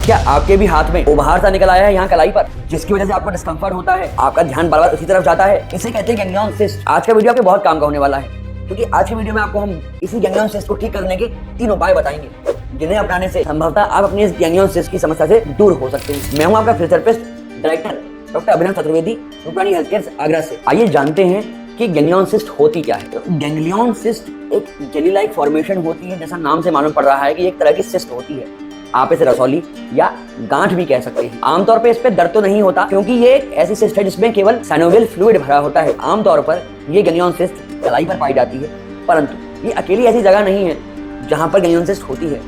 क्या आपके भी हाथ में उभार सा निकल आया है यहाँ कलाई पर, जिसकी वजह से आपको डिस्कम्फर्ट होता है, आपका ध्यान बार बार उसी तरफ जाता है? इसे कहते हैं गैंग्लियन सिस्ट। आज का वीडियो आपके बहुत काम का होने वाला है, क्योंकि आज के वीडियो में आपको हम इसी गैंग्लियन सिस्ट को ठीक करने के 3 उपाय बताएंगे, जिन्हें अपनाने से संभवतः आप अपनी इस गैंग्लियन सिस्ट की समस्या से दूर हो सकते हैं। मैं हूँ आपका फिजियोथेरेपिस्ट डायरेक्टर डॉक्टर अभिनव चतुर्वेदी, रूपानी हेल्थकेयर आगरा से। आइए जानते हैं कि गैंग्लियन सिस्ट होती क्या है। तो गैंग्लियन सिस्ट एक जेली लाइक फॉर्मेशन होती है, जैसा नाम से मालूम पड़ रहा है कि एक तरह की सिस्ट होती है। आप इसे रसौली या गांठ भी कह सकते हैं। आमतौर पे इस पे दर्द तो नहीं होता, क्योंकि ये एक ऐसी सिस्ट है जिसमें केवल साइनोवियल फ्लूइड भरा होता है। आमतौर पर ये गैंग्लियन सिस्ट कलाई पर पाई जाती है, परंतु ये अकेली ऐसी जगह नहीं है जहाँ पर गैंग्लियन सिस्ट होती है।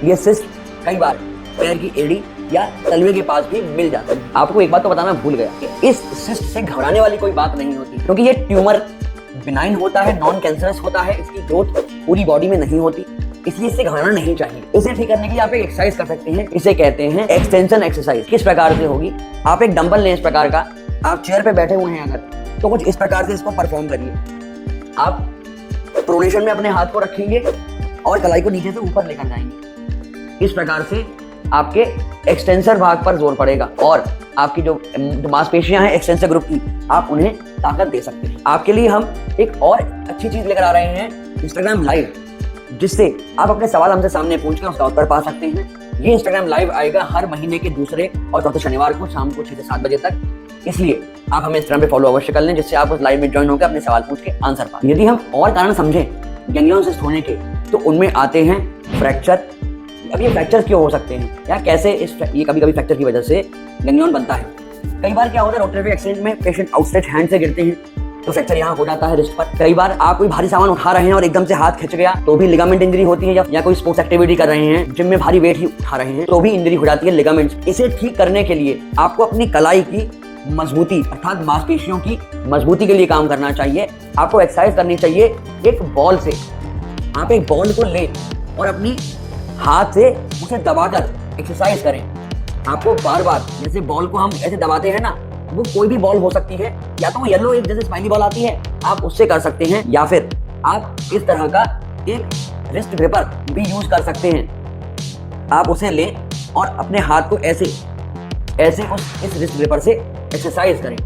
ये सिस्ट कई बार पैर की एड़ी या तलवे के पास भी मिल जाती है। आपको एक बात तो बताना भूल गया कि इस सिस्ट से घबराने वाली कोई बात नहीं होती, क्योंकि ये ट्यूमर बिनाइन होता है, नॉन कैंसरस होता है, इसकी ग्रोथ पूरी बॉडी में नहीं होती, इसलिए इससे घबराना नहीं चाहिए। इसे ठीक करने के लिए आप एक एक्सरसाइज कर सकते हैं, इसे कहते हैं एक्सटेंशन एक्सरसाइज। किस प्रकार से होगी? आप एक डंबल लें इस प्रकार का, आप चेयर पे बैठे हुए हैं अगर, तो कुछ इस प्रकार से इसको परफॉर्म करिए। आप प्रोनेशन में अपने हाथ को रखेंगे और कलाई को नीचे से ऊपर लेकर जाएंगे। इस प्रकार से आपके एक्सटेंसर भाग पर जोर पड़ेगा और आपकी जो मांसपेशियां हैं एक्सटेंसर ग्रुप की, आप उन्हें ताकत दे सकते हैं। आपके लिए हम एक और अच्छी चीज लेकर आ रहे हैं, इंस्टाग्राम लाइव, जिससे आप अपने सवाल हमसे सामने पूछकर उसका उत्तर पा सकते हैं। ये इंस्टाग्राम लाइव आएगा हर महीने के दूसरे और चौथे शनिवार को शाम को 6 से 7 बजे तक, इसलिए आप हमें इंस्टाग्राम पे फॉलो अवश्य कर लें, जिससे आप उस लाइव में ज्वाइन होकर अपने सवाल पूछ के आंसर पाएं। यदि हम और कारण समझें गैंग्लियन सिस्ट होने के, तो उनमें आते हैं फ्रैक्चर। अब ये फ्रैक्चर क्यों हो सकते हैं या कैसे ये कभी-कभी फ्रैक्चर की वजह से गैंग्लियन बनता है? कई बार क्या होता है, रोड ट्रैफिक एक्सीडेंट में पेशेंट आउटस्ट्रेच हैंड से गिरते हैं तो फ्रैक्चर यहाँ हो जाता है रिस्ट पर। कई बार आप कोई भारी सामान उठा रहे हैं और एकदम से हाथ खिंच गया तो भी लिगामेंट इंजरी होती है, या कोई स्पोर्ट्स एक्टिविटी कर रहे हैं, जिम में भारी वेट ही उठा रहे हैं तो भी इंजरी हो जाती है लिगामेंट। इसे ठीक करने के लिए आपको अपनी कलाई की मजबूती अर्थात मांसपेशियों की मजबूती के लिए काम करना चाहिए। आपको एक्सरसाइज करनी चाहिए एक बॉल से। आप एक बॉल को ले और अपनी हाथ से उसे दबाकर एक्सरसाइज करें। आपको बार बार, जैसे बॉल को हम ऐसे दबाते हैं ना, वो कोई भी बॉल हो सकती है, या तो येलो एक जैसे स्माइली बॉल आती है आप उससे कर सकते हैं, या फिर आप इस तरह का एक रिस्ट ग्रिपर भी यूज कर सकते हैं। आप उसे लें और अपने हाथ को ऐसे इस रिस्ट ग्रिपर से एक्सरसाइज करें।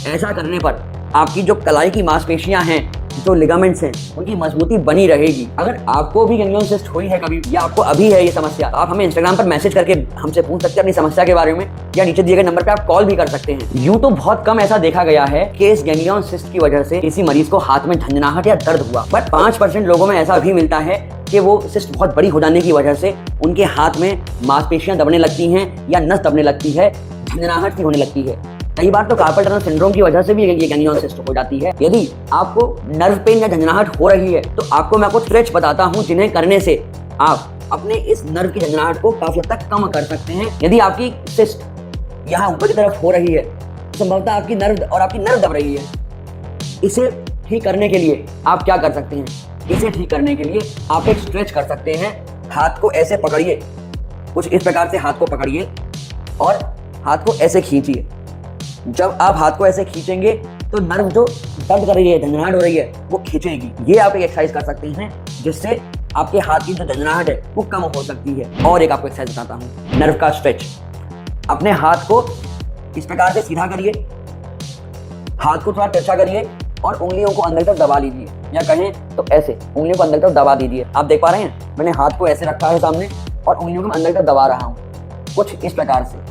ऐसा करने पर आपकी जो कलाई की मांसपेशियां हैं, जो लिगामेंट्स हैं, उनकी मजबूती बनी रहेगी। अगर आपको भी गैंग्लियन सिस्ट हुई है कभी, या आपको अभी है ये समस्या, आप हमें इंस्टाग्राम पर मैसेज करके हमसे पूछ सकते हैं अपनी समस्या के बारे में, या नीचे दिए गए नंबर पे आप कॉल भी कर सकते हैं। यूं तो बहुत कम ऐसा देखा गया है कि इस गैंग्लियन सिस्ट की वजह से किसी मरीज को हाथ में झंझनाहट या दर्द हुआ, बट 5% लोगों में ऐसा भी मिलता है कि वो सिस्ट बहुत बड़ी हो जाने की वजह से उनके हाथ में मांसपेशियां दबने लगती हैं या नस दबने लगती है, झंझनाहट सी होने लगती है। कई बार तो कार्पल टनल सिंड्रोम की वजह से भी ये गैंग्लियन सिस्ट हो जाती है। यदि आपको नर्व पेन या झंझनाहट हो रही है तो आपको मैं कुछ स्ट्रेच बताता हूं, जिन्हें करने से आप अपने इस नर्व की झंझनाहट को काफी हद तक कम कर सकते हैं। यदि आपकी सिस्ट यहाँ ऊपर की तरफ हो रही है तो संभवतः आपकी नर्व दब रही है। इसे ठीक करने के लिए आप क्या कर सकते हैं? इसे ठीक करने के लिए आप एक स्ट्रेच कर सकते हैं। हाथ को ऐसे पकड़िए, कुछ इस प्रकार से हाथ को पकड़िए और हाथ को ऐसे खींचिए। जब आप हाथ को ऐसे खींचेंगे तो नर्व जो दर्द कर रही है, झंझनाहट हो रही है, वो खींचेगी। ये आप एक एक्सरसाइज कर सकते हैं, जिससे आपके हाथ की जो झंझनाहट है वो कम हो सकती है। और एक आपको एक्सरसाइज बताता हूँ, नर्व का स्ट्रेच। अपने हाथ को इस प्रकार से सीधा करिए, हाथ को थोड़ा तिरछा करिए और उंगलियों को अंदर तक दबा लीजिए, या कहें तो ऐसे उंगलियों को अंदर तक दबा दीजिए। आप देख पा रहे हैं, मैंने हाथ को ऐसे रखा है सामने और उंगलियों को अंदर तक दबा रहा हूँ। कुछ इस प्रकार से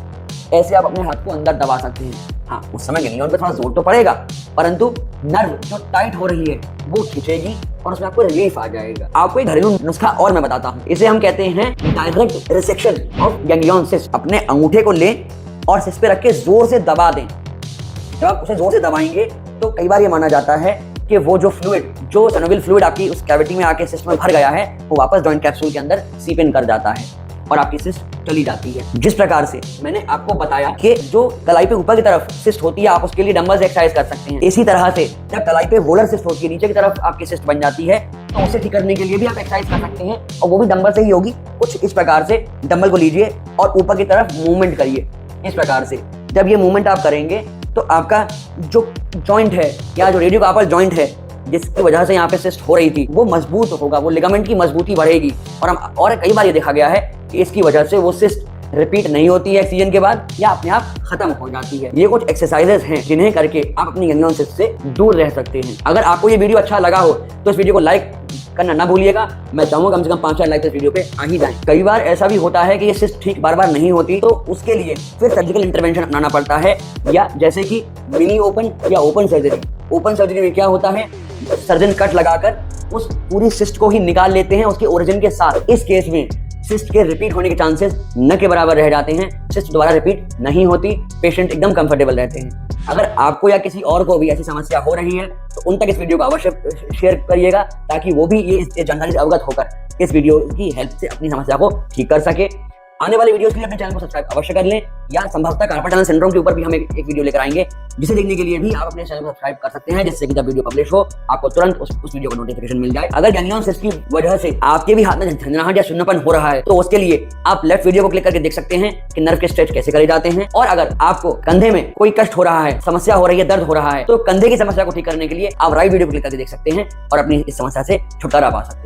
ऐसे आप अपने हाथ को अंदर दबा सकते हैं। हाँ, उस समय गैंग्लियन पे थोड़ा जोर तो पड़ेगा, परंतु नर्व जो टाइट हो रही है वो खींचेगी और उसमें आपको रिलीफ आ जाएगा। आपको एक घरेलू नुस्खा और मैं बताता हूँ, इसे हम कहते हैं direct resection of ganglion cyst. अपने अंगूठे को लें और सिस्ट पे रख के जोर से दबा दें। जब आप उसे जोर से दबाएंगे तो कई बार ये माना जाता है कि वो जो सिनोवियल फ्लूइड आपकी उस कैविटी में आके सिस्ट में भर गया है, वो वापस जॉइंट कैप्सूल के अंदर सीप इन कर जाता है और आपकी सिस्ट चली जाती है। जिस प्रकार से मैंने आपको बताया कि जो कलाई पे ऊपर की तरफ सिस्ट होती है, आप उसके लिए डंबल से एक्सरसाइज कर सकते हैं। इसी तरह से जब कलाई पे वोलर सिस्ट होती है, नीचे की तरफ आपकी सिस्ट बन जाती है, तो उसे ठीक करने के लिए भी आप एक्सरसाइज कर सकते हैं, और वो भी डंबल से ही होगी। कुछ इस प्रकार से डंबल को लीजिए और ऊपर की तरफ मूवमेंट करिए। इस प्रकार से जब ये मूवमेंट आप करेंगे तो आपका जो जॉइंट है या जो रेडियोकार्पल जॉइंट है, जिसकी वजह से यहाँ पे सिस्ट हो रही थी, वो मजबूत होगा, वो लिगामेंट की मजबूती बढ़ेगी। और कई बार ये देखा गया है कि इसकी वजह से वो सिस्ट रिपीट नहीं होती है सीजन के बाद या अपने आप खत्म हो जाती है। ये कुछ एक्सरसाइजेस हैं जिन्हें करके आप अपनी गैंग्लियन सिस्ट से दूर रह सकते हैं। अगर आपको ये वीडियो अच्छा लगा हो तो इस वीडियो को लाइक करना ना भूलिएगा। मैं चाहूंगा कम से कम 5-4 लाइक इस वीडियो पे आ ही जाएं। कई बार ऐसा भी होता है कि ये सिस्ट ठीक बार बार नहीं होती, तो उसके लिए फिर सर्जिकल इंटरवेंशन अपनाना पड़ता है, या जैसे कि मिनी ओपन या ओपन सर्जरी। ओपन सर्जरी में क्या होता है, सर्जन कट लगाकर उस पूरी सिस्ट को ही निकाल लेते हैं उसके ओरिजिन के साथ। इस केस में सिस्ट के रिपीट होने के चांसेस न के बराबर रह जाते हैं। सिस्ट दोबारा रिपीट नहीं होती, पेशेंट एकदम कंफर्टेबल रहते हैं। अगर आपको या किसी और को भी ऐसी समस्या हो रही है तो उन तक इस वीडियो को अवश्य शेयर करिएगा, ताकि वो भी ये जानकारी से अवगत होकर इस वीडियो की हेल्प से अपनी समस्या को ठीक कर सके। आने वाले वीडियोस के लिए अपने चैनल को सब्सक्राइब अवश्य कर लें, या संभवतः कार्पल टनल सिंड्रोम के ऊपर भी हम एक वीडियो लेकर आएंगे, जिसे देखने के लिए भी आप अपने चैनल को सब्सक्राइब कर सकते हैं, जिससे कि जब वीडियो पब्लिश हो आपको तुरंत उस वीडियो का नोटिफिकेशन मिल जाए। अगर गैंग्लियन सिस्ट की वजह से आपके भी हाथ में झंझनाहट या सुन्नापन हो रहा है तो उसके लिए आप लेफ्ट वीडियो को क्लिक करके देख सकते हैं कि नर्व के स्ट्रेच कैसे करे जाते हैं। और अगर आपको कंधे में कोई कष्ट हो रहा है, समस्या हो रही है, दर्द हो रहा है, तो कंधे की समस्या को ठीक करने के लिए आप राइट वीडियो को क्लिक करके देख सकते हैं और अपनी इस समस्या से छुटकारा पा सकते हैं।